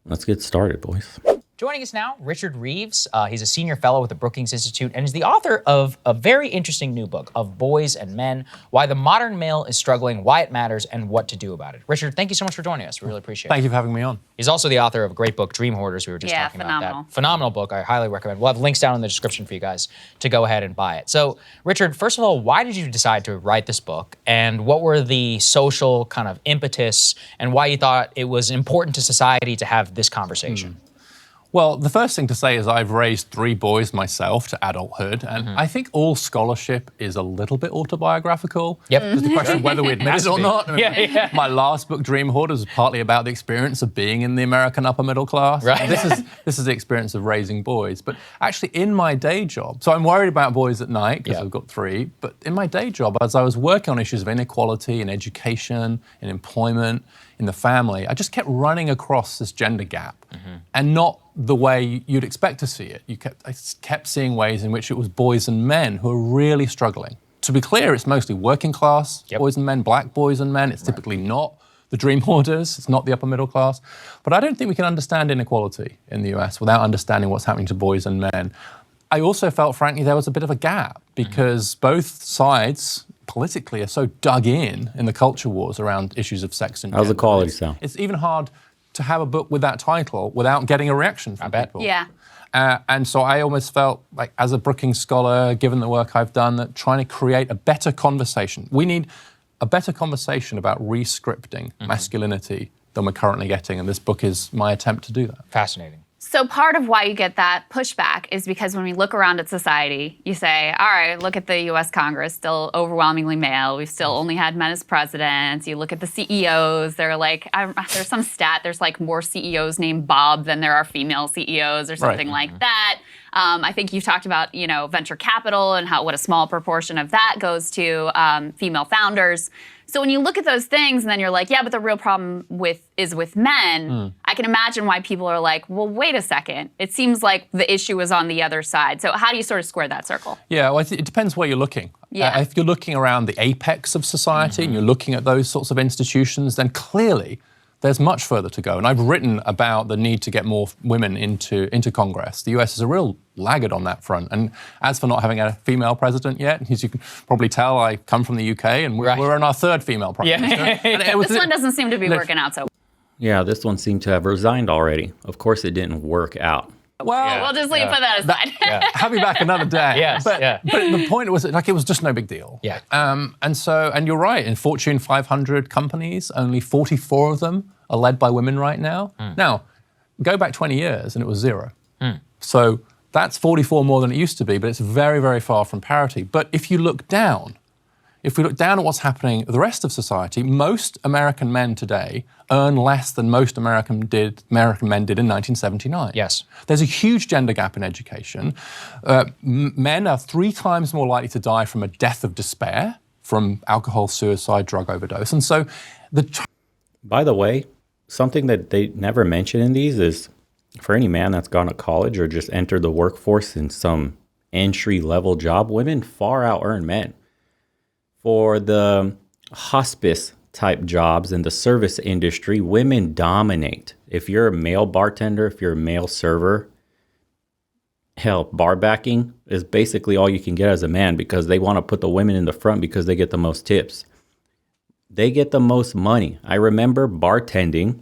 Let's get started, boys. Joining us now, Richard Reeves. He's a senior fellow with the Brookings Institute and is the author of a very interesting new book, Of Boys and Men, Why the Modern Male is Struggling, Why It Matters, and What to Do About It. Richard, thank you so much for joining us. We really appreciate it. Thank you for having me on. He's also the author of a great book, Dream Hoarders. We were just talking about that. Phenomenal book. I highly recommend. We'll have links down in the description for you guys to go ahead and buy it. So, Richard, first of all, why did you decide to write this book? And what were the social kind of impetus and why you thought it was important to society to have this conversation? Well, the first thing to say is I've raised 3 boys myself to adulthood, and I think all scholarship is a little bit autobiographical. Yep. It's the question of whether we admit it or not. Yeah. My last book, Dream Hoarders, was partly about the experience of being in the American upper middle class. Right. This is the experience of raising boys. But actually, in my day job, so I'm worried about boys at night because I've got 3, but in my day job, as I was working on issues of inequality in education, in employment, in the family, I just kept running across this gender gap, and not the way you'd expect to see it. I kept seeing ways in which it was boys and men who are really struggling. To be clear, it's mostly working class boys and men, black boys and men. It's typically not the dream hoarders. It's not the upper middle class. But I don't think we can understand inequality in the US without understanding what's happening to boys and men. I also felt, frankly, there was a bit of a gap because both sides politically are so dug in the culture wars around issues of sex and gender. How's the quality sound? It's even hard to have a book with that title without getting a reaction from people. Yeah. And so I almost felt like, as a Brookings scholar, given the work I've done, that trying to create a better conversation. We need a better conversation about re-scripting masculinity than we're currently getting, and this book is my attempt to do that. Fascinating. So part of why you get that pushback is because when we look around at society, you say, all right, look at the U.S. Congress, still overwhelmingly male. We've still only had men as presidents. You look at the CEOs. They're like, there's some stat, there's like more CEOs named Bob than there are female CEOs or something like that. I think you've talked about, venture capital and what a small proportion of that goes to female founders. So when you look at those things and then you're like, yeah, but the real problem is with men, I can imagine why people are like, well, wait a second. It seems like the issue is on the other side. So how do you sort of square that circle? Yeah, well, it depends where you're looking. Yeah. If you're looking around the apex of society and you're looking at those sorts of institutions, then clearly there's much further to go. And I've written about the need to get more women into Congress. The US is a real laggard on that front. And as for not having a female president yet, as you can probably tell, I come from the UK and we're on our 3rd female prime minister. And this one doesn't seem to be working out so well. Yeah, this one seemed to have resigned already. Of course, it didn't work out. Well, we'll just put that aside. Have me back another day. Yes, but the point was, it was just no big deal. Yeah. And you're right, in Fortune 500 companies, only 44 of them are led by women right now. Now, go back 20 years and it was 0. So that's 44 more than it used to be, but it's very, very far from parity. But if we look down at what's happening in the rest of society, most American men today earn less than most American men did in 1979. Yes. There's a huge gender gap in education. Men are 3 times more likely to die from a death of despair, from alcohol, suicide, drug overdose. And so By the way, something that they never mention in these is for any man that's gone to college or just entered the workforce in some entry-level job, women far out-earn men. For the hospice-type jobs in the service industry, women dominate. If you're a male bartender, if you're a male server, hell, bar backing is basically all you can get as a man because they want to put the women in the front because they get the most tips. They get the most money. I remember bartending.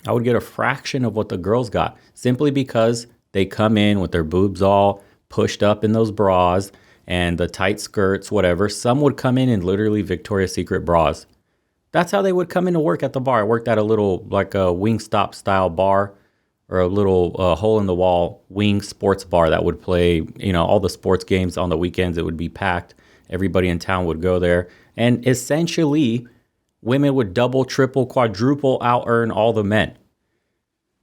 I would get a fraction of what the girls got simply because they come in with their boobs all pushed up in those bras and the tight skirts, whatever. Some would come in literally Victoria's Secret bras. That's how they would come into work at the bar. I worked at a little, like a Wingstop style bar or a little hole in the wall wing sports bar that would play, all the sports games on the weekends. It would be packed. Everybody in town would go there. And essentially, women would double, triple, quadruple out-earn all the men.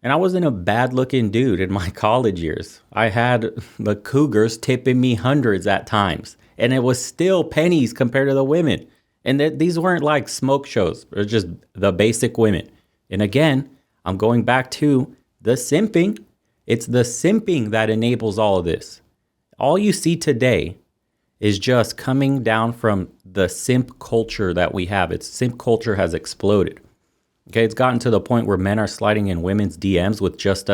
And I wasn't a bad-looking dude in my college years. I had the cougars tipping me hundreds at times. And it was still pennies compared to the women. And these weren't like smoke shows. They're just the basic women. And again, I'm going back to the simping. It's the simping that enables all of this. All you see today is just coming down from the simp culture that we have. Simp culture has exploded. Okay, it's gotten to the point where men are sliding in women's DMs with just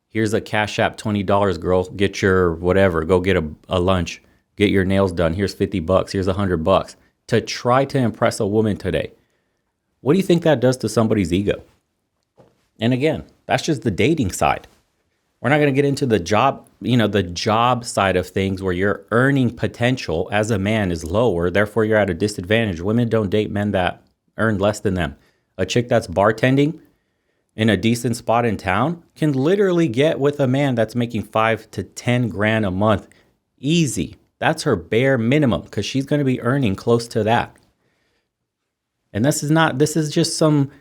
here's a Cash App, $20, girl, get your whatever, go get a lunch, get your nails done, here's $50, here's $100, to try to impress a woman today. What do you think that does to somebody's ego? And again, that's just the dating side. We're not going to get into the job side of things where your earning potential as a man is lower, therefore you're at a disadvantage. Women don't date men that earn less than them. A chick that's bartending in a decent spot in town can literally get with a man that's making 5 to 10 grand a month. Easy. That's her bare minimum because she's going to be earning close to that. And this is just some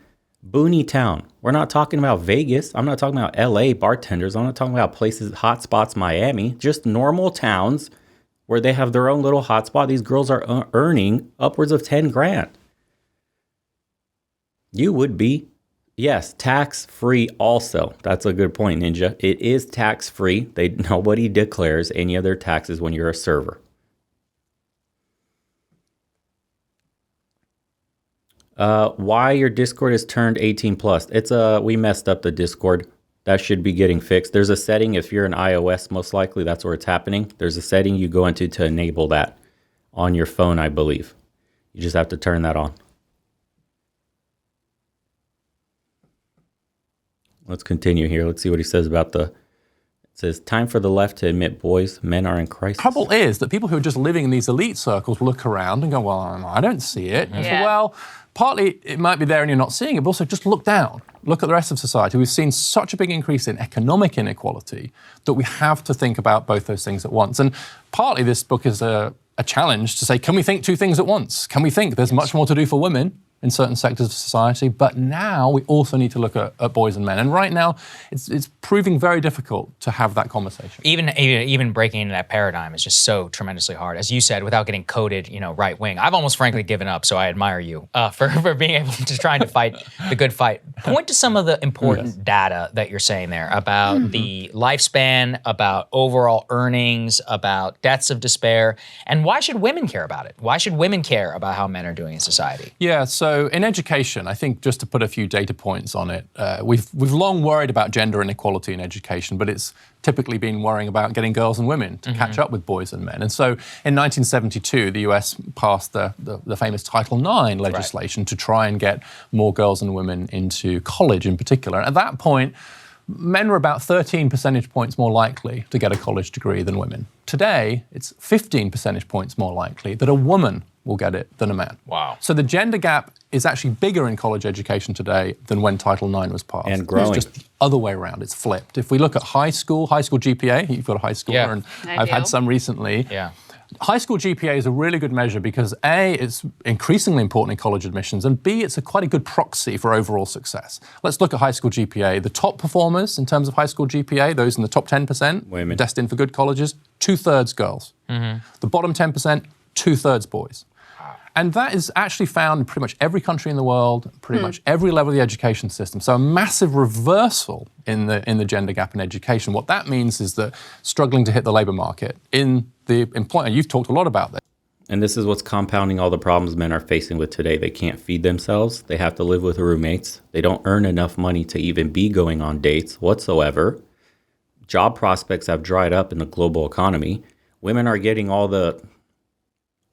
boony town. We're not talking about Vegas. I'm not talking about LA bartenders. I'm not talking about places, hot spots, Miami, just normal towns where they have their own little hot spot. These girls are earning upwards of 10 grand. You would be, yes, tax-free also. That's a good point, Ninja. It is tax-free. Nobody declares any of their taxes when you're a server. Why your Discord is turned 18 plus. We messed up the Discord. That should be getting fixed. There's a setting, if you're an iOS, most likely that's where it's happening. There's a setting you go into to enable that on your phone, I believe. You just have to turn that on. Let's continue here. Let's see what he says about it says, time for the left to admit, boys, men are in crisis. Trouble is that people who are just living in these elite circles look around and go, well, I don't see it. And so, well, partly it might be there and you're not seeing it, but also just look down. Look at the rest of society. We've seen such a big increase in economic inequality that we have to think about both those things at once. And partly this book is a challenge to say, can we think two things at once? Can we think there's much more to do for women in certain sectors of society, but now we also need to look at boys and men. And right now, it's proving very difficult to have that conversation. Even breaking into that paradigm is just so tremendously hard. As you said, without getting coded, right wing. I've almost frankly given up, so I admire you for being able to try to fight the good fight. Point to some of the important data that you're saying there about the lifespan, about overall earnings, about deaths of despair, and why should women care about it? Why should women care about how men are doing in society? Yeah, so in education, I think just to put a few data points on it, we've long worried about gender inequality in education, but it's typically been worrying about getting girls and women to catch up with boys and men. And so in 1972, the US passed the famous Title IX legislation to try and get more girls and women into college in particular. And at that point, men were about 13 percentage points more likely to get a college degree than women. Today, it's 15 percentage points more likely that a woman will get it than a man. Wow. So the gender gap is actually bigger in college education today than when Title IX was passed. And growing. It's just the other way around. It's flipped. If we look at high school GPA, you've got a high schooler, and I've had some recently. Yeah. High school GPA is a really good measure because A, it's increasingly important in college admissions, and B, it's quite a good proxy for overall success. Let's look at high school GPA. The top performers in terms of high school GPA, those in the top 10%, women, destined for good colleges, 2/3 girls. The bottom 10%, 2/3 boys. And that is actually found in pretty much every country in the world, pretty much every level of the education system. So a massive reversal in the gender gap in education. What that means is that struggling to hit the labor market in the employment, you've talked a lot about this. And this is what's compounding all the problems men are facing with today. They can't feed themselves. They have to live with roommates. They don't earn enough money to even be going on dates whatsoever. Job prospects have dried up in the global economy. Women are getting all the...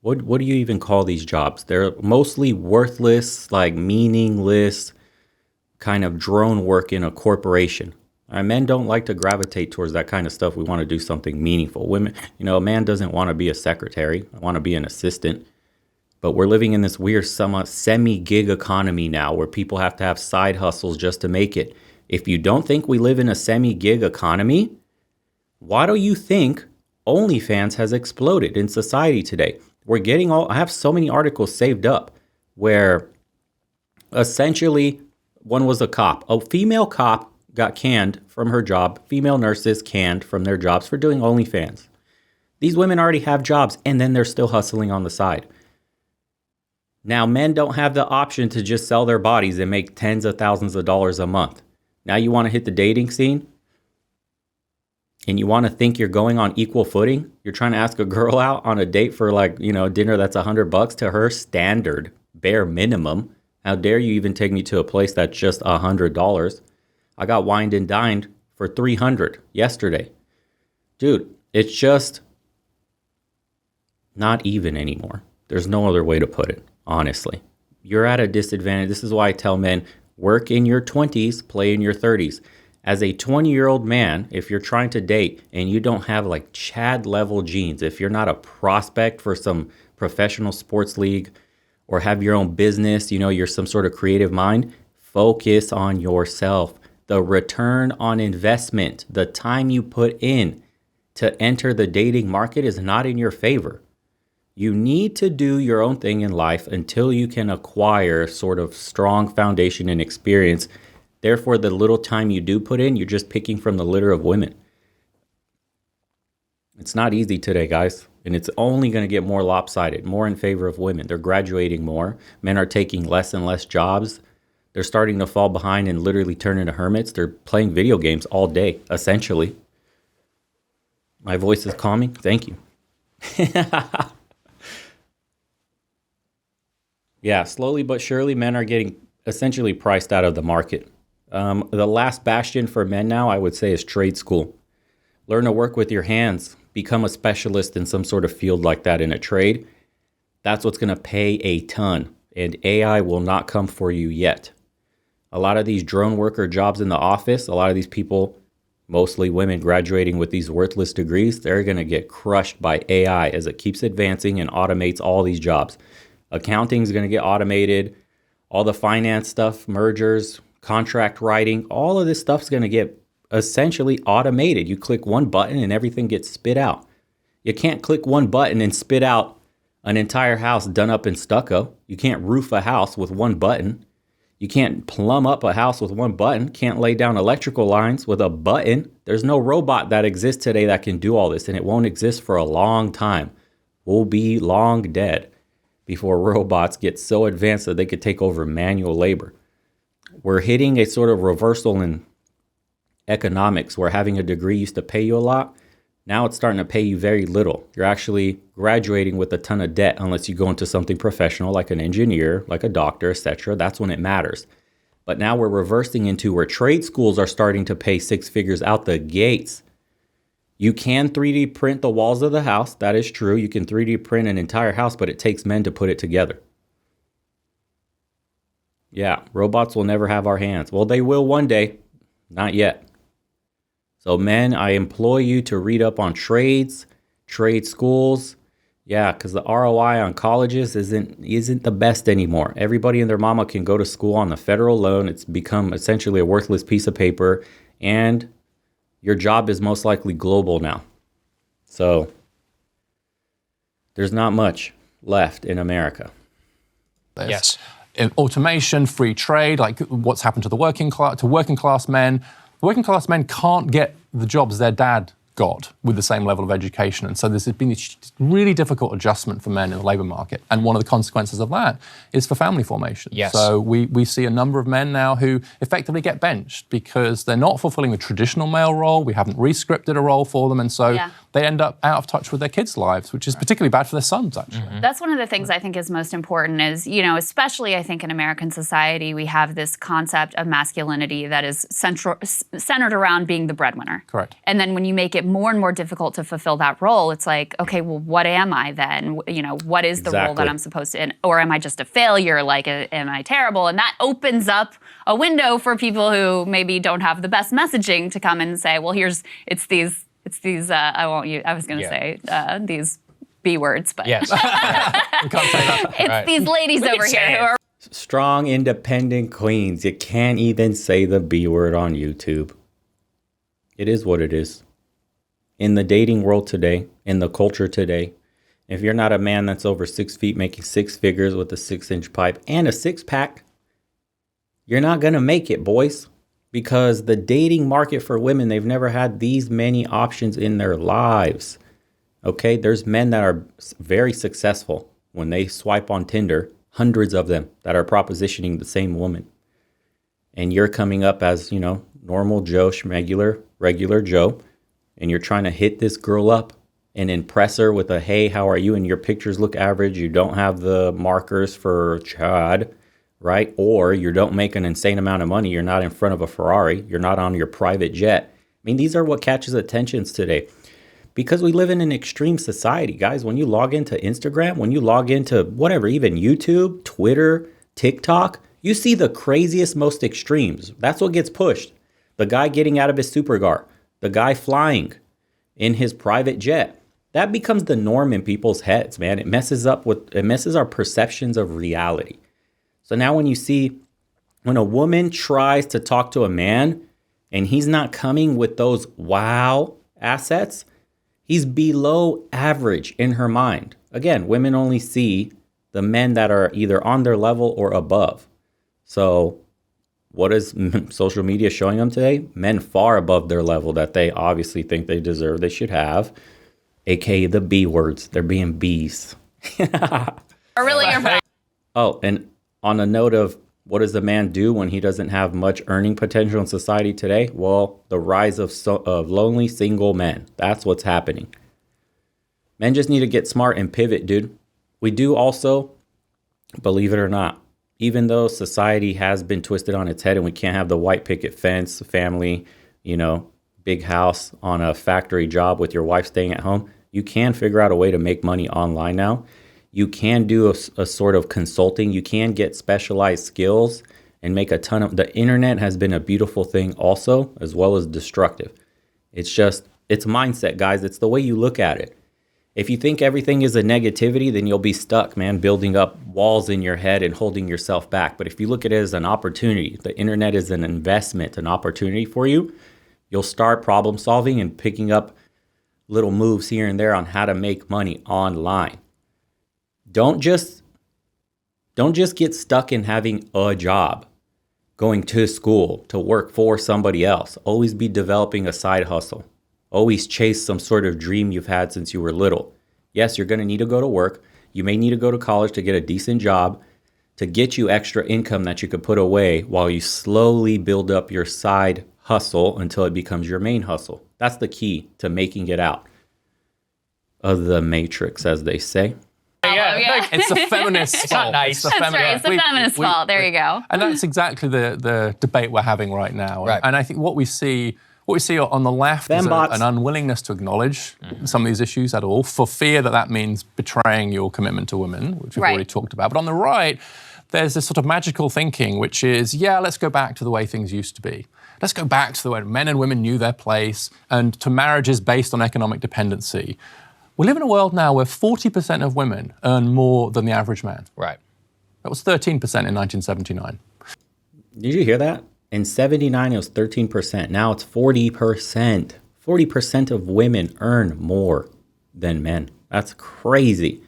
What do you even call these jobs? They're mostly worthless, like meaningless kind of drone work in a corporation. Men don't like to gravitate towards that kind of stuff. We want to do something meaningful. Women, a man doesn't want to be a secretary. I want to be an assistant. But we're living in this weird semi-gig economy now where people have to have side hustles just to make it. If you don't think we live in a semi-gig economy, why do you think OnlyFans has exploded in society today? I have so many articles saved up where essentially one was a cop. A female cop got canned from her job. Female nurses canned from their jobs for doing OnlyFans. These women already have jobs and then they're still hustling on the side. Now, men don't have the option to just sell their bodies and make tens of thousands of dollars a month. Now you want to hit the dating scene? And you want to think you're going on equal footing? You're trying to ask a girl out on a date for dinner that's $100 to her standard bare minimum. How dare you even take me to a place that's just $100? I got wined and dined for $300 yesterday. Dude, it's just not even anymore. There's no other way to put it, honestly. You're at a disadvantage. This is why I tell men, work in your 20s, play in your 30s. As a 20-year-old man, if you're trying to date and you don't have like Chad level genes, if you're not a prospect for some professional sports league or have your own business, you're some sort of creative mind, focus on yourself. The return on investment, the time you put in to enter the dating market is not in your favor. You need to do your own thing in life until you can acquire sort of strong foundation and experience. Therefore, the little time you do put in, you're just picking from the litter of women. It's not easy today, guys. And it's only going to get more lopsided, more in favor of women. They're graduating more. Men are taking less and less jobs. They're starting to fall behind and literally turn into hermits. They're playing video games all day, essentially. My voice is calming. Thank you. Yeah, slowly but surely, men are getting essentially priced out of the market. The last bastion for men now, I would say, is trade school. Learn to work with your hands. Become a specialist in some sort of field like that in a trade. That's what's going to pay a ton. And AI will not come for you yet. A lot of these drone worker jobs in the office, a lot of these people, mostly women graduating with these worthless degrees, they're going to get crushed by AI as it keeps advancing and automates all these jobs. Accounting is going to get automated. All the finance stuff, mergers, contract writing, all of this stuff is going to get essentially automated. You click one button and everything gets spit out. You can't click one button and spit out an entire house done up in stucco. You can't roof a house with one button. You can't plumb up a house with one button. Can't lay down electrical lines with a button. There's no robot that exists today that can do all this, and it won't exist for a long time. We'll be long dead before robots get so advanced that they could take over manual labor. We're hitting a sort of reversal in economics where having a degree used to pay you a lot. Now it's starting to pay you very little. You're actually graduating with a ton of debt unless you go into something professional like an engineer, like a doctor, etc. That's when it matters. But now we're reversing into where trade schools are starting to pay six figures out the gates. You can 3D print the walls of the house. That is true. You can 3D print an entire house, but it takes men to put it together. Yeah, robots will never have our hands. Well, they will one day. Not yet. So men, I implore you to read up on trades, trade schools. Yeah, because the ROI on colleges isn't the best anymore. Everybody and their mama can go to school on the federal loan. It's become essentially a worthless piece of paper. And your job is most likely global now. So there's not much left in America. Yes. Automation, free trade, like what's happened to the working class men. Working class men can't get the jobs their dad got with the same level of education. And so this has been a really difficult adjustment for men in the labour market. And one of the consequences of that is for family formation. Yes. So we see a number of men now who effectively get benched because they're not fulfilling the traditional male role. We haven't re-scripted a role for them. And so they end up out of touch with their kids' lives, which is particularly bad for their sons, actually. Mm-hmm. That's one of the things I think is most important is, especially I think in American society, we have this concept of masculinity that is centered around being the breadwinner. Correct. And then when you make it more and more difficult to fulfill that role, it's like, okay, well, what am I then? What is the role that I'm supposed to, or am I just a failure? Like, am I terrible? And that opens up a window for people who maybe don't have the best messaging to come and say, well, it's these, I was going to say these B words, but yes. We can't say that. It's these ladies over here who are strong, independent queens. You can't even say the B word on YouTube. It is what it is. In the dating world today, in the culture today, if you're not a man that's over 6 feet making six figures with a 6-inch pipe and a six-pack, you're not going to make it, boys. Because the dating market for women, they've never had these many options in their lives. Okay, there's men that are very successful when they swipe on Tinder, hundreds of them that are propositioning the same woman. And you're coming up as, normal Joe, regular Joe, and you're trying to hit this girl up and impress her with a, hey, how are you? And your pictures look average. You don't have the markers for Chad. right? Or you don't make an insane amount of money. You're not in front of a Ferrari. You're not on your private jet. I mean, these are what catches attentions today. Because we live in an extreme society, guys. When you log into Instagram, when you log into whatever, even YouTube, Twitter, TikTok, you see the craziest, most extremes. That's what gets pushed. The guy getting out of his supercar, the guy flying in his private jet. That becomes the norm in people's heads, man. It messes our perceptions of reality. So now when a woman tries to talk to a man and he's not coming with those wow assets, he's below average in her mind. Again, women only see the men that are either on their level or above. So what is social media showing them today? Men far above their level that they obviously think they deserve, they should have, aka the B words. They're being Bs. Or really your Oh, and on a note of what does the man do when he doesn't have much earning potential in society today? Well, the rise of lonely single men. That's what's happening. Men just need to get smart and pivot, dude. We do also, believe it or not, even though society has been twisted on its head and we can't have the white picket fence, family, big house on a factory job with your wife staying at home, you can figure out a way to make money online now. You can do a sort of consulting. You can get specialized skills and make a ton of... The internet has been a beautiful thing also, as well as destructive. It's mindset, guys. It's the way you look at it. If you think everything is a negativity, then you'll be stuck, man, building up walls in your head and holding yourself back. But if you look at it as an opportunity, the internet is an investment, an opportunity for you, you'll start problem solving and picking up little moves here and there on how to make money online. Don't just get stuck in having a job, going to school, to work for somebody else. Always be developing a side hustle. Always chase some sort of dream you've had since you were little. Yes, you're going to need to go to work. You may need to go to college to get a decent job to get you extra income that you could put away while you slowly build up your side hustle until it becomes your main hustle. That's the key to making it out of the matrix, as they say. Yeah. It's the feminist fault. It's not nice. That's right. It's the feminist fault. There you go. And that's exactly the debate we're having right now. Right. And I think what we see on the left is an unwillingness to acknowledge some of these issues at all, for fear that means betraying your commitment to women, which we've already talked about. But on the right, there's this sort of magical thinking, which is, let's go back to the way things used to be. Let's go back to the way men and women knew their place, and to marriages based on economic dependency. We live in a world now where 40% of women earn more than the average man. Right. That was 13% in 1979. Did you hear that? In 79, it was 13%. Now it's 40%. 40% of women earn more than men. That's crazy.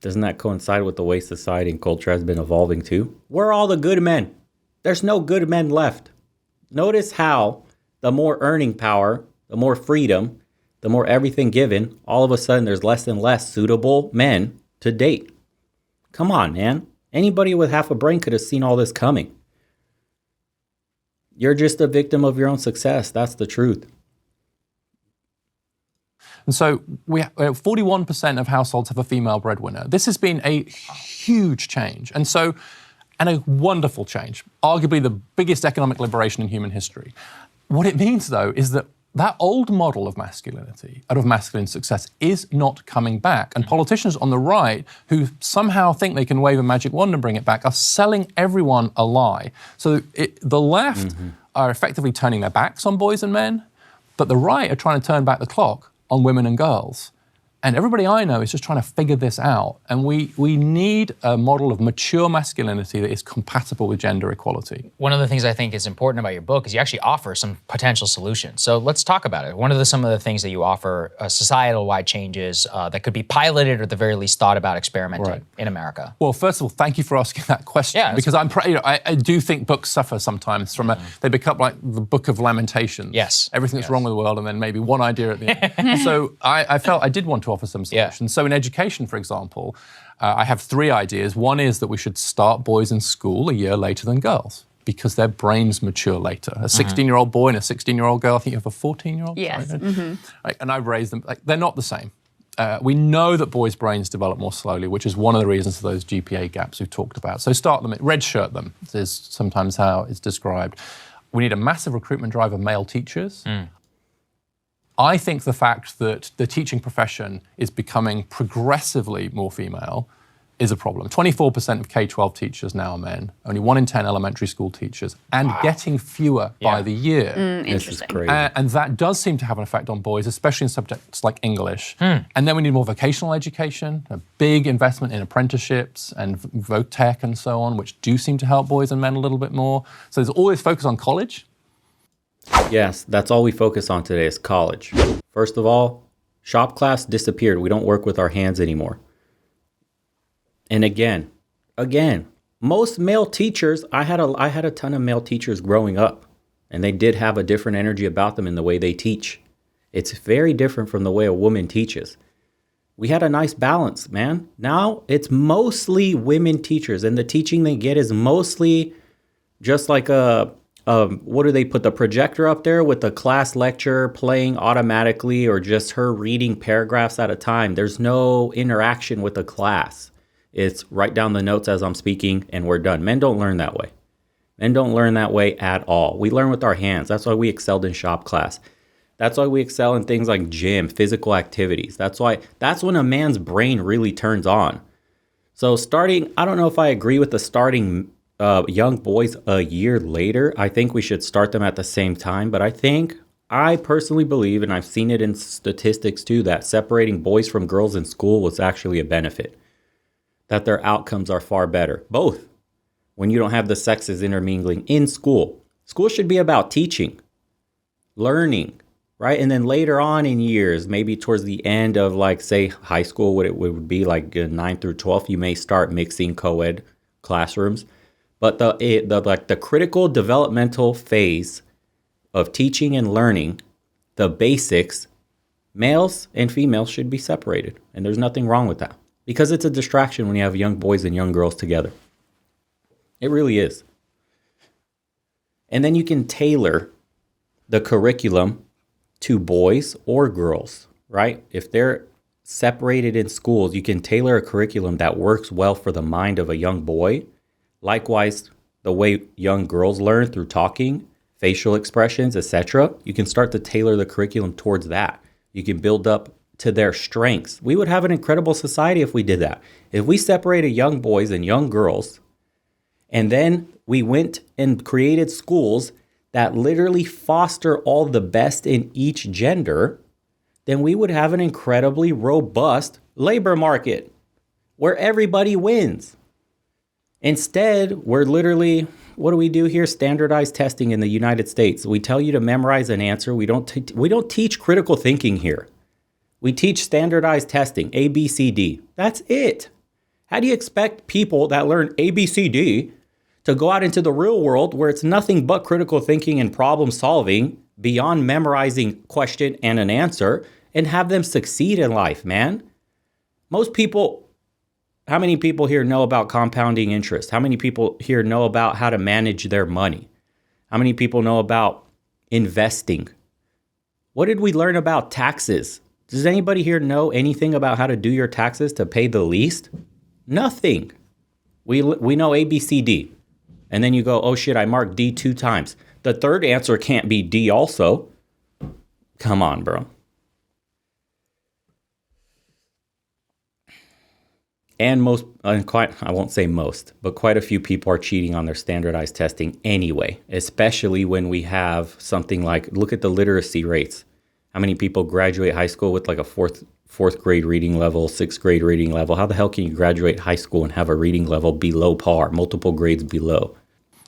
Doesn't that coincide with the way society and culture has been evolving too? Where are all the good men? There's no good men left. Notice how the more earning power, the more freedom, the more everything given, all of a sudden there's less and less suitable men to date. Come on, man. Anybody with half a brain could have seen all this coming. You're just a victim of your own success. That's the truth. And so 41% of households have a female breadwinner. This has been a huge change. And a wonderful change, arguably the biggest economic liberation in human history. What it means, though, is that old model of masculinity, of masculine success, is not coming back. And politicians on the right, who somehow think they can wave a magic wand and bring it back, are selling everyone a lie. So the left are effectively turning their backs on boys and men, but the right are trying to turn back the clock on women and girls. And everybody I know is just trying to figure this out. And we need a model of mature masculinity that is compatible with gender equality. One of the things I think is important about your book is you actually offer some potential solutions. So let's talk about it. What are some of the things that you offer, societal-wide changes that could be piloted or at the very least thought about experimenting in America? Well, first of all, thank you for asking that question. Yeah, because I do think books suffer sometimes from they become like the Book of Lamentations. Yes. Everything that's wrong with the world, and then maybe one idea at the end. So I felt I did want to offer some solutions. So in education, for example, I have 3 ideas. One is that we should start boys in school a year later than girls, because their brains mature later. A 16-year-old boy and a 16-year-old girl, I think you have a 14-year-old? Yes. Right? And I've raised them, they're not the same. We know that boys' brains develop more slowly, which is one of the reasons for those GPA gaps we've talked about. So start them, redshirt them, is sometimes how it's described. We need a massive recruitment drive of male teachers. I think the fact that the teaching profession is becoming progressively more female is a problem. 24% of K-12 teachers now are men, only 1 in 10 elementary school teachers, and getting fewer by the year. This is crazy. And that does seem to have an effect on boys, especially in subjects like English. And then we need more vocational education, a big investment in apprenticeships and VOTech and so on, which do seem to help boys and men a little bit more. So there's always focus on college. Yes, that's all we focus on today is college. First of all, shop class disappeared. We don't work with our hands anymore. And again, most male teachers, I had a ton of male teachers growing up, and they did have a different energy about them in the way they teach. It's very different from the way a woman teaches. We had a nice balance, man. Now it's mostly women teachers, and the teaching they get is mostly just like what do they put the projector up there with the class lecture playing automatically, or just her reading paragraphs at a time. There's no interaction with the class. It's write down the notes as I'm speaking and we're done. Men don't learn that way. Men don't learn that way at all. We learn with our hands. That's why we excelled in shop class. That's why we excel in things like gym, physical activities. That's when a man's brain really turns on. So I don't know if I agree with the starting young boys a year later. I think we should start them at the same time. But I personally believe, and I've seen it in statistics too, that separating boys from girls in school was actually a benefit. That their outcomes are far better. Both. When you don't have the sexes intermingling in school. School should be about teaching, learning, right? And then later on in years, maybe towards the end of like, say, high school, what it would be like 9 through 12, you may start mixing co-ed classrooms. But the critical developmental phase of teaching and learning, the basics, males and females should be separated. And there's nothing wrong with that. Because it's a distraction when you have young boys and young girls together. It really is. And then you can tailor the curriculum to boys or girls, right? If they're separated in schools, you can tailor a curriculum that works well for the mind of a young boy. Likewise, the way young girls learn through talking, facial expressions, etc. You can start to tailor the curriculum towards that. You can build up to their strengths. We would have an incredible society if we did that. If we separated young boys and young girls, and then we went and created schools that literally foster all the best in each gender, then we would have an incredibly robust labor market where everybody wins. Instead, we're literally, what do we do here? Standardized testing in the United States. We tell you to memorize an answer. We don't teach critical thinking here. We teach standardized testing, A, B, C, D. That's it. How do you expect people that learn A, B, C, D to go out into the real world where it's nothing but critical thinking and problem solving beyond memorizing question and an answer and have them succeed in life, man? Most people, how many people here know about compounding interest? How many people here know about how to manage their money? How many people know about investing? What did we learn about taxes? Does anybody here know anything about how to do your taxes to pay the least? Nothing. We know A, B, C, D. And then you go, oh shit, I marked D 2 times. The third answer can't be D also. Come on, bro. And I won't say most, but quite a few people are cheating on their standardized testing anyway, especially when we have something like, look at the literacy rates. How many people graduate high school with like a fourth grade reading level, 6th grade reading level? How the hell can you graduate high school and have a reading level below par, multiple grades below?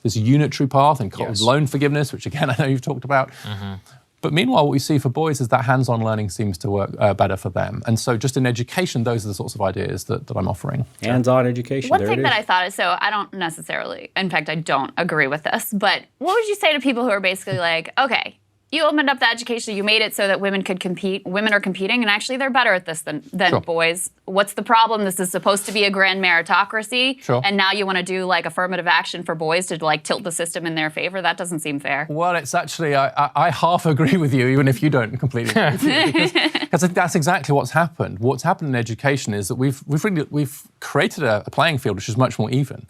There's a unitary path and loan forgiveness, which again, I know you've talked about. Mm-hmm. But meanwhile, what we see for boys is that hands-on learning seems to work better for them. And so just in education, those are the sorts of ideas that I'm offering. Hands-on education, One thing that I thought is, so I don't necessarily, in fact, I don't agree with this, but what would you say to people who are basically like, okay, you opened up the education, you made it so that women could compete. Women are competing, and actually they're better at this than Sure. boys. What's the problem? This is supposed to be a grand meritocracy, Sure. and now you want to do like affirmative action for boys to like tilt the system in their favor? That doesn't seem fair. Well, it's actually, I half agree with you, even if you don't completely agree with me, because that's exactly what's happened. What's happened in education is that we've created a playing field which is much more even.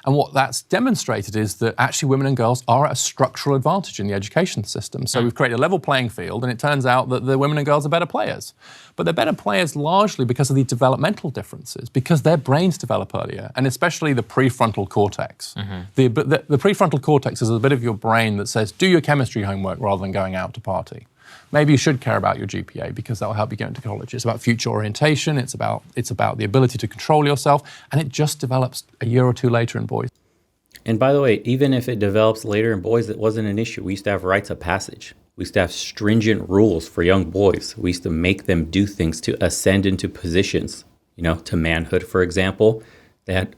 And what that's demonstrated is that actually women and girls are at a structural advantage in the education system. So we've created a level playing field, and it turns out that the women and girls are better players. But they're better players largely because of the developmental differences, because their brains develop earlier, and especially the prefrontal cortex. The prefrontal cortex is a bit of your brain that says, do your chemistry homework rather than going out to party. Maybe you should care about your GPA because that will help you get into college. It's about future orientation. It's about the ability to control yourself, and it just develops a year or two later in boys. And by the way, even if it develops later in boys, it wasn't an issue. We used to have rites of passage. We used to have stringent rules for young boys. We used to make them do things to ascend into positions, to manhood, for example. They had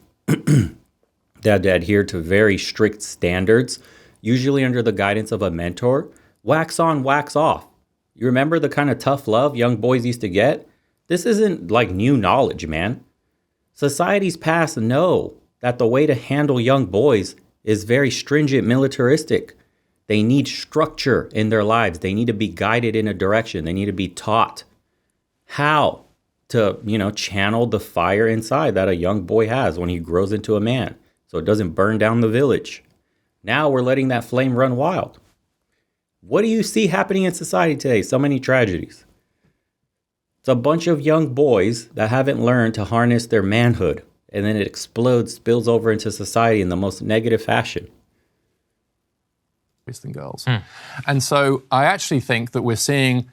to adhere to very strict standards, usually under the guidance of a mentor. Wax on, wax off. You remember the kind of tough love young boys used to get? This isn't like new knowledge, man. Societies past know that the way to handle young boys is very stringent, militaristic. They need structure in their lives. They need to be guided in a direction. They need to be taught how to, channel the fire inside that a young boy has when he grows into a man, so it doesn't burn down the village. Now we're letting that flame run wild. What do you see happening in society today? So many tragedies. It's a bunch of young boys that haven't learned to harness their manhood, and then it explodes, spills over into society in the most negative fashion. Than girls. And so I actually think that we're seeing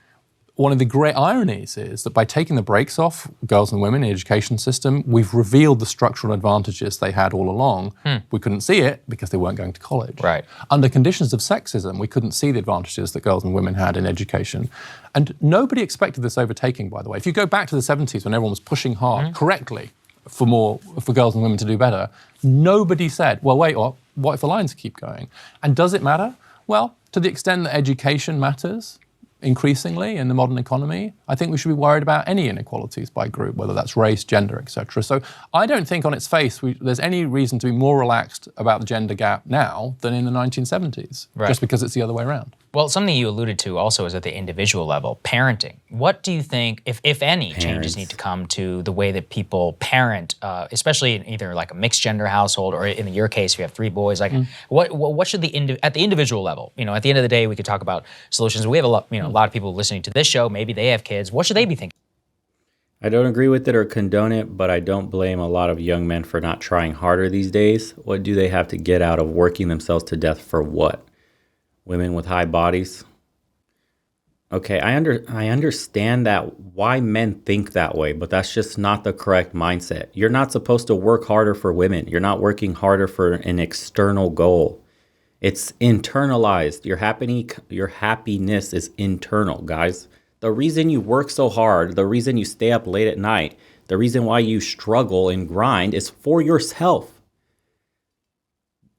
one of the great ironies is that by taking the brakes off girls and women in the education system, we've revealed the structural advantages they had all along. We couldn't see it because they weren't going to college. Right. Under conditions of sexism, we couldn't see the advantages that girls and women had in education. And nobody expected this overtaking, by the way. If you go back to the 70s when everyone was pushing hard, correctly, for girls and women to do better, nobody said, well, wait, what if the lines keep going? And does it matter? Well, to the extent that education matters, increasingly in the modern economy, I think we should be worried about any inequalities by group, whether that's race, gender, etc. So I don't think on its face there's any reason to be more relaxed about the gender gap now than in the 1970s, just because it's the other way around. Well, something you alluded to also is at the individual level, parenting. What do you think, if any, changes need to come to the way that people parent, especially in either like a mixed gender household or in your case, if you have 3 boys, like what should at the individual level, at the end of the day, we could talk about solutions. We have a lot of people listening to this show, maybe they have kids. What should they be thinking? I don't agree with it or condone it, but I don't blame a lot of young men for not trying harder these days. What do they have to get out of working themselves to death for what? Women with high bodies? Okay, I understand that why men think that way, but that's just not the correct mindset. You're not supposed to work harder for women. You're not working harder for an external goal. It's internalized. Your happiness is internal, guys. The reason you work so hard, the reason you stay up late at night, the reason why you struggle and grind is for yourself.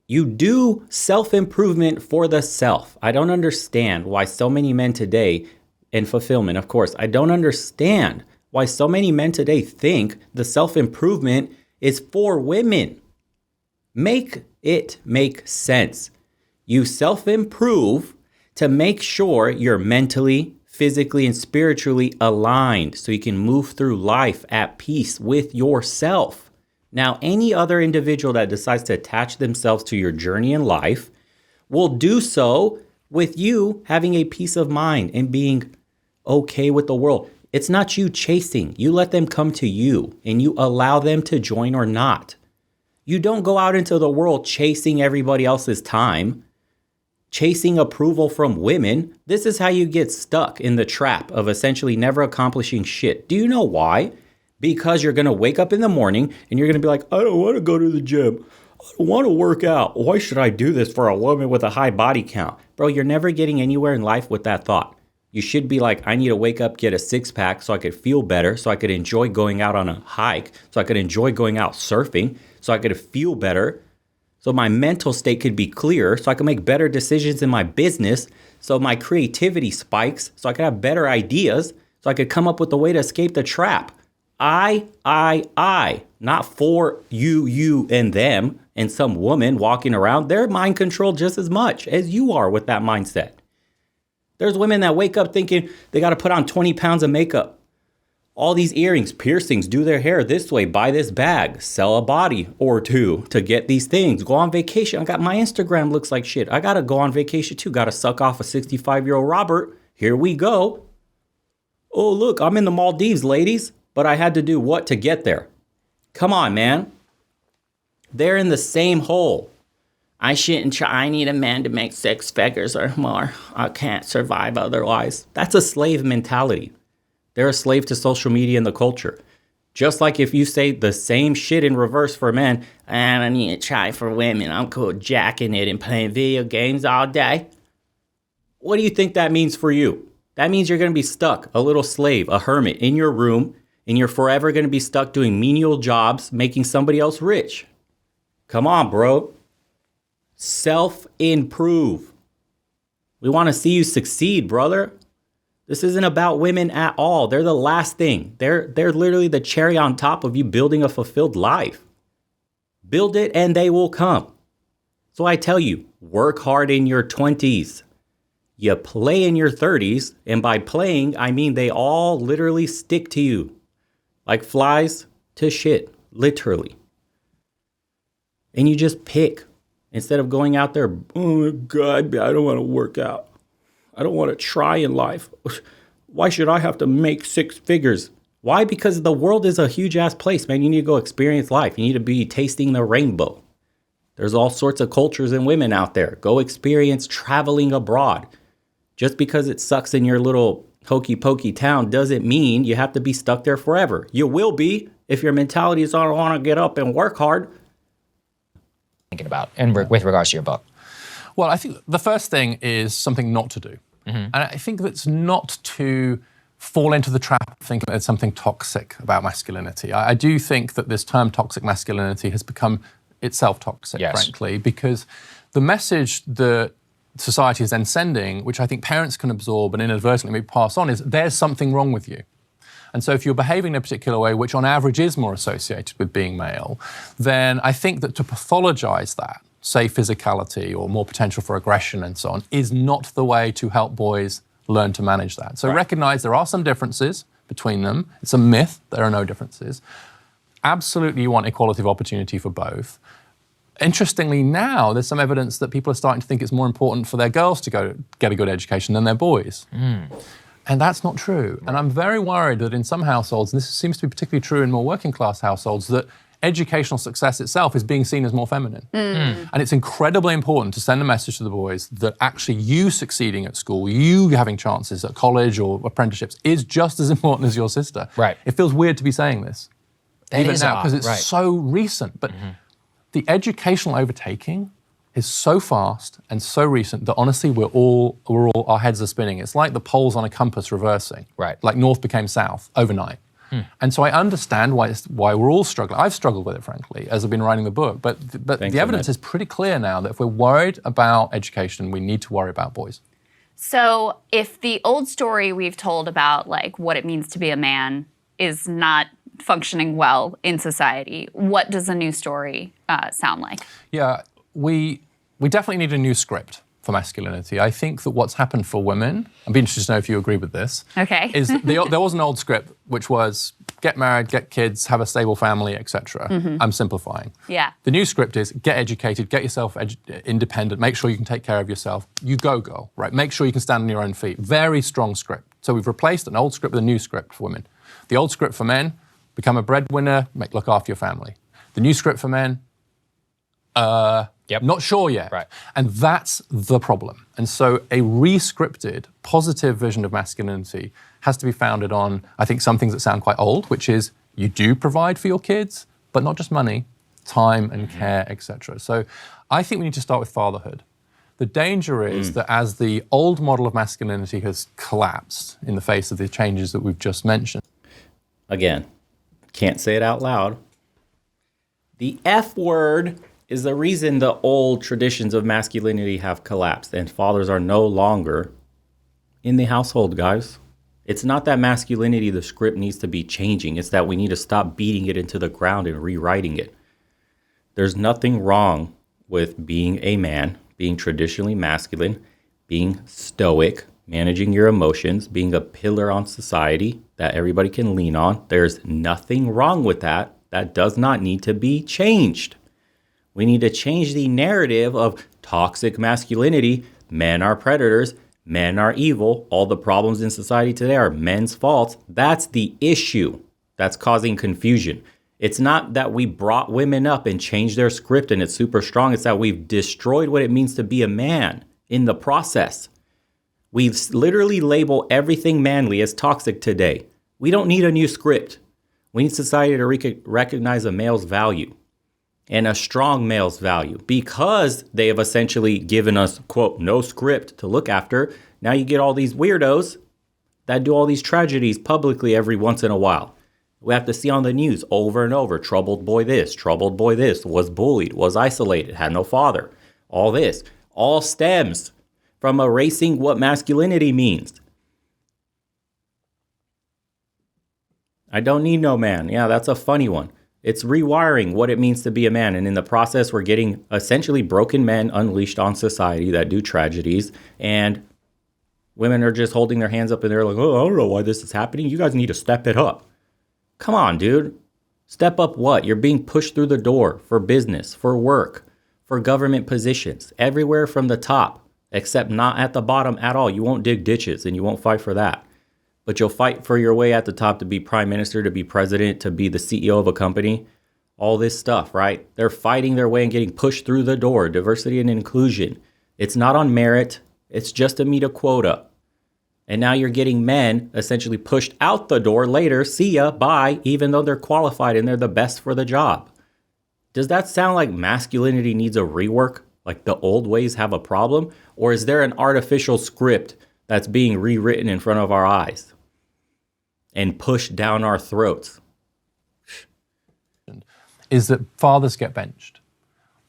You do self-improvement for the self. I don't understand why so many men today, and fulfillment, of course, I don't understand why so many men today think the self-improvement is for women. Make it make sense. You self-improve to make sure you're mentally, physically, and spiritually aligned so you can move through life at peace with yourself. Now, any other individual that decides to attach themselves to your journey in life will do so with you having a peace of mind and being okay with the world. It's not you chasing. You let them come to you and you allow them to join or not. You don't go out into the world chasing everybody else's time, chasing approval from women. This is how you get stuck in the trap of essentially never accomplishing shit. Do you know why? Because you're going to wake up in the morning and you're going to be like, I don't want to go to the gym. I don't want to work out. Why should I do this for a woman with a high body count? Bro, you're never getting anywhere in life with that thought. You should be like, I need to wake up, get a 6-pack so I could feel better, so I could enjoy going out on a hike, so I could enjoy going out surfing, so I could feel better, so my mental state could be clear, so I can make better decisions in my business, so my creativity spikes, so I could have better ideas, so I could come up with a way to escape the trap. I, not for you, and them, and some woman walking around. They're mind controlled just as much as you are with that mindset. There's women that wake up thinking they got to put on 20 pounds of makeup, all these earrings, piercings, do their hair this way, buy this bag, sell a body or two to get these things, go on vacation. I got my Instagram looks like shit. I got to go on vacation too. Got to suck off a 65-year-old Robert. Here we go. Oh, look, I'm in the Maldives, ladies. But I had to do what to get there? Come on, man. They're in the same hole. I shouldn't try. I need a man to make 6 figures or more. I can't survive otherwise. That's a slave mentality. They're a slave to social media and the culture. Just like if you say the same shit in reverse for men, and I need to try for women. I'm cool jacking it and playing video games all day. What do you think that means for you? That means you're going to be stuck, a little slave, a hermit in your room, and you're forever going to be stuck doing menial jobs, making somebody else rich. Come on, bro. Self-improve. We want to see you succeed, brother. This isn't about women at all. They're the last thing. They're literally the cherry on top of you building a fulfilled life. Build it and they will come. So I tell you, work hard in your 20s. You play in your 30s, and by playing, I mean they all literally stick to you. Like flies to shit, literally. And you just pick. Instead of going out there, oh my God, I don't want to work out. I don't want to try in life. Why should I have to make 6 figures? Why? Because the world is a huge ass place, man. You need to go experience life. You need to be tasting the rainbow. There's all sorts of cultures and women out there. Go experience traveling abroad. Just because it sucks in your little hokey pokey town doesn't mean you have to be stuck there forever. You will be if your mentality is I don't want to get up and work hard. Thinking about and with regards to your book. Well, I think the first thing is something not to do. And I think that's not to fall into the trap of thinking there's something toxic about masculinity. I do think that this term toxic masculinity has become itself toxic, frankly, because the message that society is then sending, which I think parents can absorb and inadvertently maybe pass on, is there's something wrong with you. And so if you're behaving in a particular way, which on average is more associated with being male, then I think that to pathologize that, say physicality or more potential for aggression and so on, is not the way to help boys learn to manage that. So recognize there are some differences between them. It's a myth, there are no differences. Absolutely you want equality of opportunity for both. Interestingly now, there's some evidence that people are starting to think it's more important for their girls to go get a good education than their boys. And that's not true. And I'm very worried that in some households, and this seems to be particularly true in more working class households, that educational success itself is being seen as more feminine. And it's incredibly important to send a message to the boys that actually you succeeding at school, you having chances at college or apprenticeships is just as important as your sister. It feels weird to be saying this, even now, because it's so recent. But the educational overtaking is so fast and so recent that honestly our heads are spinning. It's like the poles on a compass reversing. Like north became south overnight. And so I understand why we're all struggling. I've struggled with it, frankly, as I've been writing the book. But the evidence is pretty clear now that if we're worried about education, we need to worry about boys. So if the old story we've told about like what it means to be a man is not functioning well in society, what does a new story sound like? Yeah, we definitely need a new script for masculinity. I think that what's happened for women, I'd be interested to know if you agree with this, is there was an old script which was get married, get kids, have a stable family, etc. I'm simplifying. The new script is get educated, get yourself independent, make sure you can take care of yourself. You go, girl, right? Make sure you can stand on your own feet. Very strong script. So we've replaced an old script with a new script for women. The old script for men, become a breadwinner, look after your family. The new script for men, not sure yet. And that's the problem. And so a re-scripted, positive vision of masculinity has to be founded on, I think, some things that sound quite old, which is you do provide for your kids, but not just money, time and care, etc. So I think we need to start with fatherhood. The danger is that as the old model of masculinity has collapsed in the face of the changes that we've just mentioned. Again, can't say it out loud. The F word is the reason the old traditions of masculinity have collapsed and fathers are no longer in the household, guys. It's not that masculinity, the script needs to be changing. It's that we need to stop beating it into the ground and rewriting it. There's nothing wrong with being a man, being traditionally masculine, being stoic, managing your emotions, being a pillar on society that everybody can lean on. There's nothing wrong with that. That does not need to be changed. We need to change the narrative of toxic masculinity. Men are predators. Men are evil. All the problems in society today are men's faults. That's the issue that's causing confusion. It's not that we brought women up and changed their script and it's super strong. It's that we've destroyed what it means to be a man in the process. We literally label everything manly as toxic today. We don't need a new script. We need society to recognize a male's value and a strong male's value because they have essentially given us, quote, no script to look after. Now you get all these weirdos that do all these tragedies publicly every once in a while. We have to see on the news over and over, troubled boy this, was bullied, was isolated, had no father. All this, all stems from erasing what masculinity means. I don't need no man. Yeah, that's a funny one. It's rewiring what it means to be a man. And in the process, we're getting essentially broken men unleashed on society that do tragedies. And women are just holding their hands up in there like, oh, I don't know why this is happening. You guys need to step it up. Come on, dude. Step up what? You're being pushed through the door for business, for work, for government positions, everywhere from the top, except not at the bottom at all. You won't dig ditches and you won't fight for that. But you'll fight for your way at the top to be prime minister, to be president, to be the CEO of a company, all this stuff, right? They're fighting their way and getting pushed through the door. Diversity and inclusion. It's not on merit. It's just to meet a quota. And now you're getting men essentially pushed out the door later. See ya, bye, even though they're qualified and they're the best for the job. Does that sound like masculinity needs a rework? Like the old ways have a problem? Or is there an artificial script that's being rewritten in front of our eyes and pushed down our throats? Is that fathers get benched.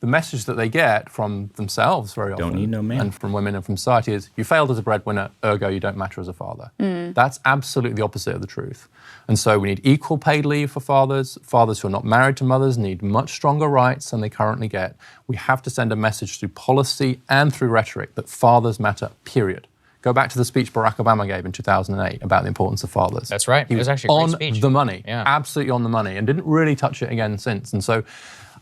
The message that they get from themselves very often, don't need no man, and from women and from society is, you failed as a breadwinner, ergo you don't matter as a father. That's absolutely the opposite of the truth. And so we need equal paid leave for fathers. Fathers who are not married to mothers need much stronger rights than they currently get. We have to send a message through policy and through rhetoric that fathers matter, period. Go back to the speech Barack Obama gave in 2008 about the importance of fathers. That's right. He was actually a great speech. On the money, yeah. Absolutely on the money, and didn't really touch it again since. And so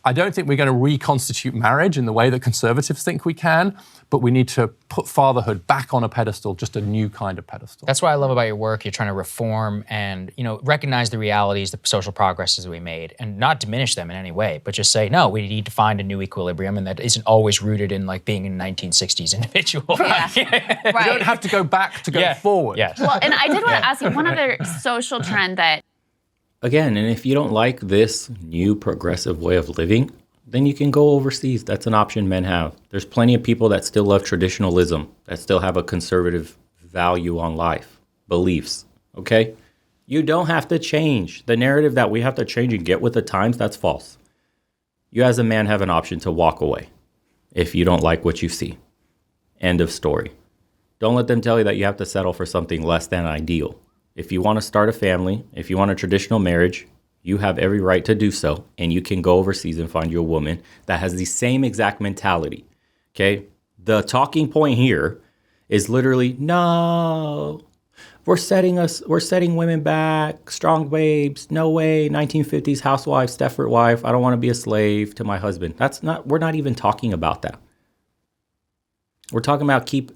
I don't think we're going to reconstitute marriage in the way that conservatives think we can, but we need to put fatherhood back on a pedestal, just a new kind of pedestal. That's what I love about your work. You're trying to reform and, recognize the realities, the social progresses we made, and not diminish them in any way, but just say, no, we need to find a new equilibrium, and that isn't always rooted in like being a 1960s individual. Yeah. You Right. don't have to go back to go forward. Yes. Well, and I did want to ask you one other social trend that Again, and if you don't like this new progressive way of living, then you can go overseas. That's an option men have. There's plenty of people that still love traditionalism, that still have a conservative value on life, beliefs, okay? You don't have to change. The narrative that we have to change and get with the times, that's false. You as a man have an option to walk away if you don't like what you see. End of story. Don't let them tell you that you have to settle for something less than ideal. If you want to start a family, if you want a traditional marriage, you have every right to do so, and you can go overseas and find you a woman that has the same exact mentality, okay? The talking point here is literally, no, we're setting women back, strong babes, no way, 1950s housewife, Stepford wife, I don't want to be a slave to my husband. We're not even talking about that. We're talking about keep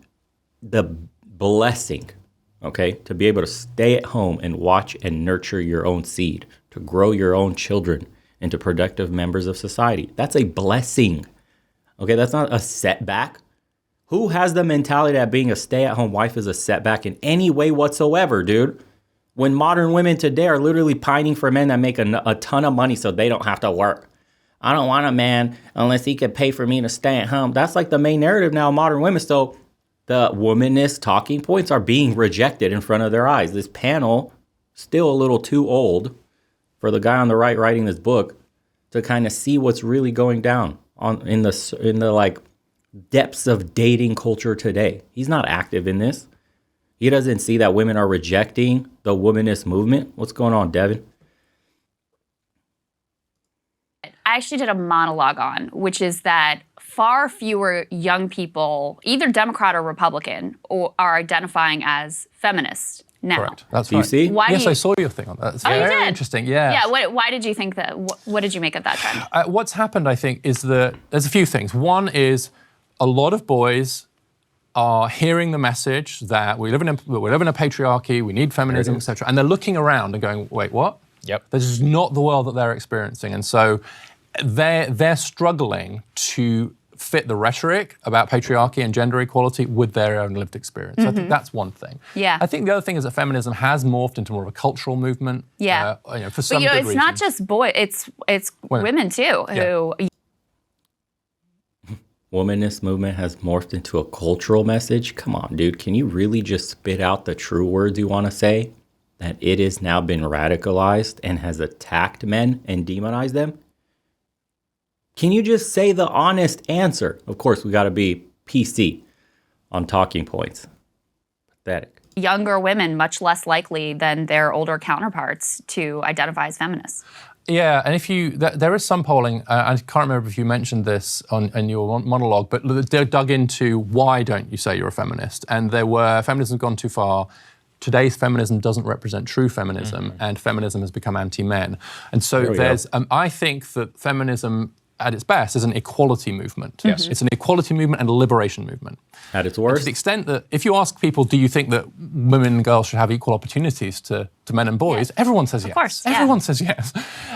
the blessing, okay, to be able to stay at home and watch and nurture your own seed, to grow your own children into productive members of society. That's a blessing, okay? That's not a setback. Who has the mentality that being a stay-at-home wife is a setback in any way whatsoever, dude? When modern women today are literally pining for men that make a ton of money so they don't have to work. I don't want a man unless he could pay for me to stay at home. That's like the main narrative now of modern women. So the womanist talking points are being rejected in front of their eyes. This panel, still a little too old for the guy on the right writing this book to kind of see what's really going down. in the like depths of dating culture today. He's not active in this. He doesn't see that women are rejecting the womanist movement. What's going on, Devin? I actually did a monologue on, which is that far fewer young people, either Democrat or Republican, are identifying as feminists now. Correct. That's Do right. you see? Yes, I saw your thing on that. It's very interesting. Yeah. Yeah. Why did you think that? What did you make of that trend? What's happened, I think, is that there's a few things. One is a lot of boys are hearing the message that we live in a patriarchy, we need feminism, etc., and they're looking around and going, "Wait, what? Yep. This is not the world that they're experiencing," and so they're struggling to fit the rhetoric about patriarchy and gender equality with their own lived experience. So I think that's one thing. Yeah. I think the other thing is that feminism has morphed into more of a cultural movement. Yeah. For some good it's not reasons. just boys; it's women too who. Womanist movement has morphed into a cultural message. Come on, dude. Can you really just spit out the true words you want to say? That it has now been radicalized and has attacked men and demonized them? Can you just say the honest answer? Of course, we got to be PC on talking points. Pathetic. Younger women much less likely than their older counterparts to identify as feminists. Yeah, and if there is some polling, I can't remember if you mentioned this in your monologue, but they dug into why don't you say you're a feminist? And there were, feminism's gone too far. Today's feminism doesn't represent true feminism, and feminism has become anti-men. And so I think that feminism at its best is an equality movement. Yes. It's an equality movement and a liberation movement. At its And worst? to the extent that if you ask people, do you think that women and girls should have equal opportunities to men and boys, everyone says yes. Of course, yeah. Everyone says yes.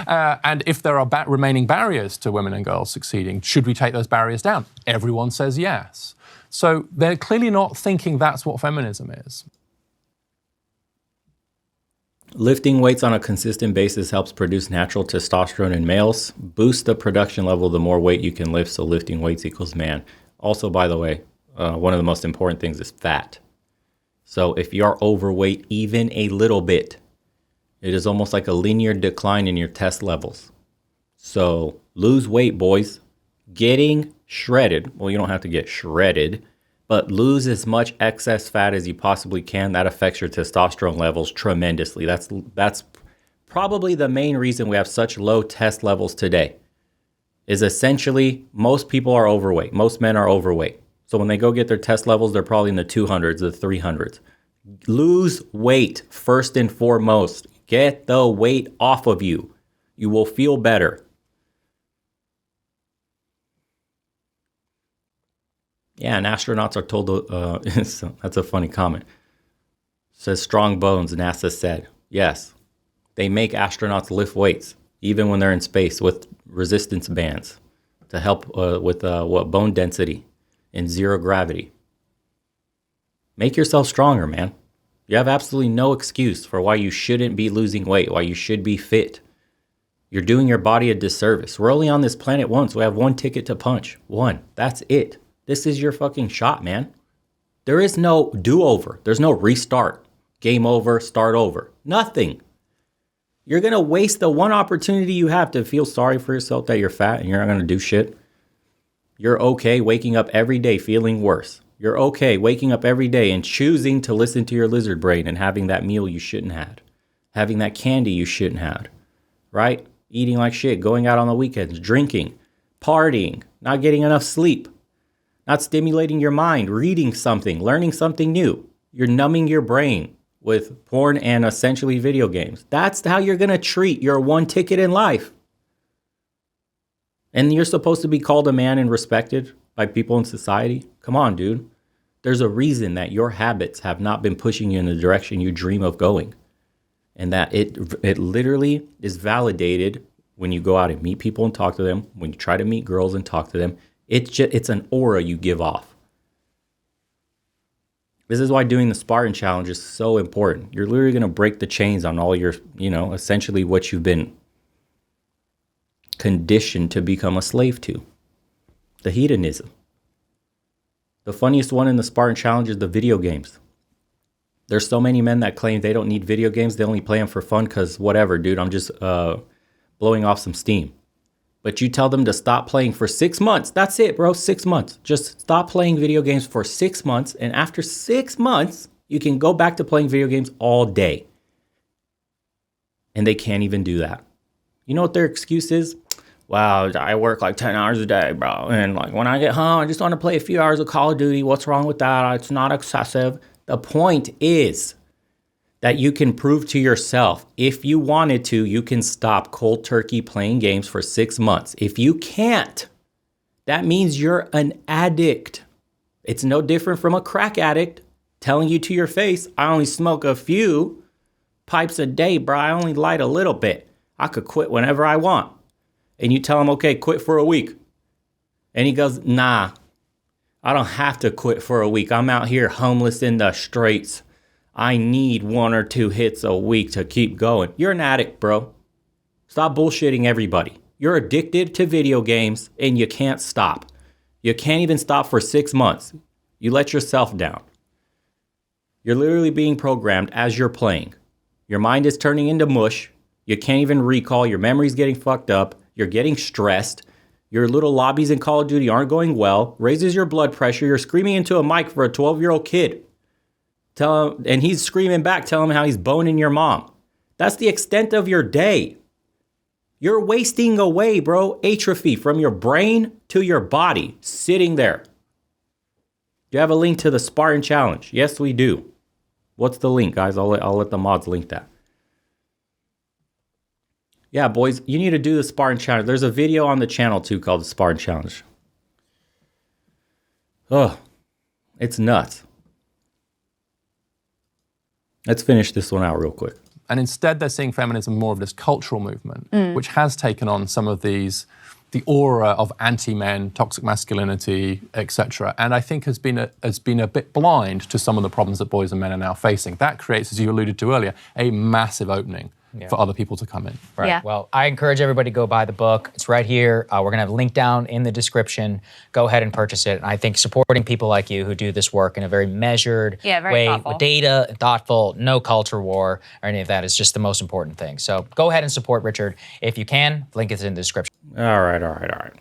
And if there are remaining barriers to women and girls succeeding, should we take those barriers down? Everyone says yes. So they're clearly not thinking that's what feminism is. Lifting weights on a consistent basis helps produce natural testosterone in males, boost the production level the more weight you can lift, so lifting weights equals man. Also, by the way, one of the most important things is fat. So if you're overweight even a little bit, it is almost like a linear decline in your test levels. So lose weight, boys. Getting shredded, well, you don't have to get shredded, but lose as much excess fat as you possibly can. That affects your testosterone levels tremendously. That's probably the main reason we have such low test levels today, is essentially most people are overweight. Most men are overweight. So when they go get their test levels, they're probably in the 200s, the 300s. Lose weight first and foremost. Get the weight off of you. You will feel better. Yeah, and astronauts are told to, that's a funny comment. Says strong bones, NASA said. Yes, they make astronauts lift weights, even when they're in space, with resistance bands to help with bone density and zero gravity. Make yourself stronger, man. You have absolutely no excuse for why you shouldn't be losing weight, why you should be fit. You're doing your body a disservice. We're only on this planet once. We have one ticket to punch. One. That's it. This is your fucking shot, man. There is no do-over. There's no restart. Game over, start over. Nothing. You're going to waste the one opportunity you have to feel sorry for yourself that you're fat and you're not going to do shit. You're okay waking up every day feeling worse. You're okay waking up every day and choosing to listen to your lizard brain and having that meal you shouldn't have. Having that candy you shouldn't have. Right? Eating like shit, going out on the weekends, drinking, partying, not getting enough sleep. Not stimulating your mind, reading something, learning something new. You're numbing your brain with porn and essentially video games. That's how you're going to treat your one ticket in life. And you're supposed to be called a man and respected by people in society? Come on, dude. There's a reason that your habits have not been pushing you in the direction you dream of going. And that it literally is validated when you go out and meet people and talk to them, when you try to meet girls and talk to them. It's an aura you give off. This is why doing the Spartan challenge is so important. You're literally going to break the chains on all your, essentially what you've been conditioned to become a slave to. The hedonism. The funniest one in the Spartan challenge is the video games. There's so many men that claim they don't need video games. They only play them for fun because whatever, dude, I'm just blowing off some steam. But you tell them to stop playing for 6 months. That's it, bro. 6 months. Just stop playing video games for 6 months. And after 6 months, you can go back to playing video games all day. And they can't even do that. You know what their excuse is? Wow, I work like 10 hours a day, bro. And like when I get home, I just want to play a few hours of Call of Duty. What's wrong with that? It's not excessive. The point is that you can prove to yourself, if you wanted to, you can stop cold turkey playing games for 6 months. If you can't, that means you're an addict. It's no different from a crack addict telling you to your face, I only smoke a few pipes a day, bro. I only light a little bit. I could quit whenever I want. And you tell him, okay, quit for a week. And he goes, nah, I don't have to quit for a week. I'm out here homeless in the streets. I need 1 or 2 hits a week to keep going. You're an addict, bro. Stop bullshitting everybody. You're addicted to video games and you can't stop. You can't even stop for 6 months. You let yourself down. You're literally being programmed as you're playing. Your mind is turning into mush. You can't even recall. Your memory's getting fucked up. You're getting stressed. Your little lobbies in Call of Duty aren't going well. Raises your blood pressure. You're screaming into a mic for a 12-year-old kid. Tell him, and he's screaming back, tell him how he's boning your mom. That's the extent of your day. You're wasting away, bro. Atrophy from your brain to your body, sitting there. Do you have a link to the Spartan Challenge? Yes, we do. What's the link, guys? I'll let the mods link that. Yeah, boys, you need to do the Spartan Challenge. There's a video on the channel, too, called the Spartan Challenge. Oh, it's nuts. Let's finish this one out real quick. And instead, they're seeing feminism more of this cultural movement, which has taken on some of these, the aura of anti-men, toxic masculinity, etc. And I think has been a bit blind to some of the problems that boys and men are now facing. That creates, as you alluded to earlier, a massive opening for other people to come in. Right. Yeah. Well, I encourage everybody to go buy the book. It's right here. We're going to have a link down in the description. Go ahead and purchase it. And I think supporting people like you who do this work in a very measured way, thoughtful. with data, thoughtful, no culture war or any of that is just the most important thing. So go ahead and support Richard if you can. Link is in the description. All right.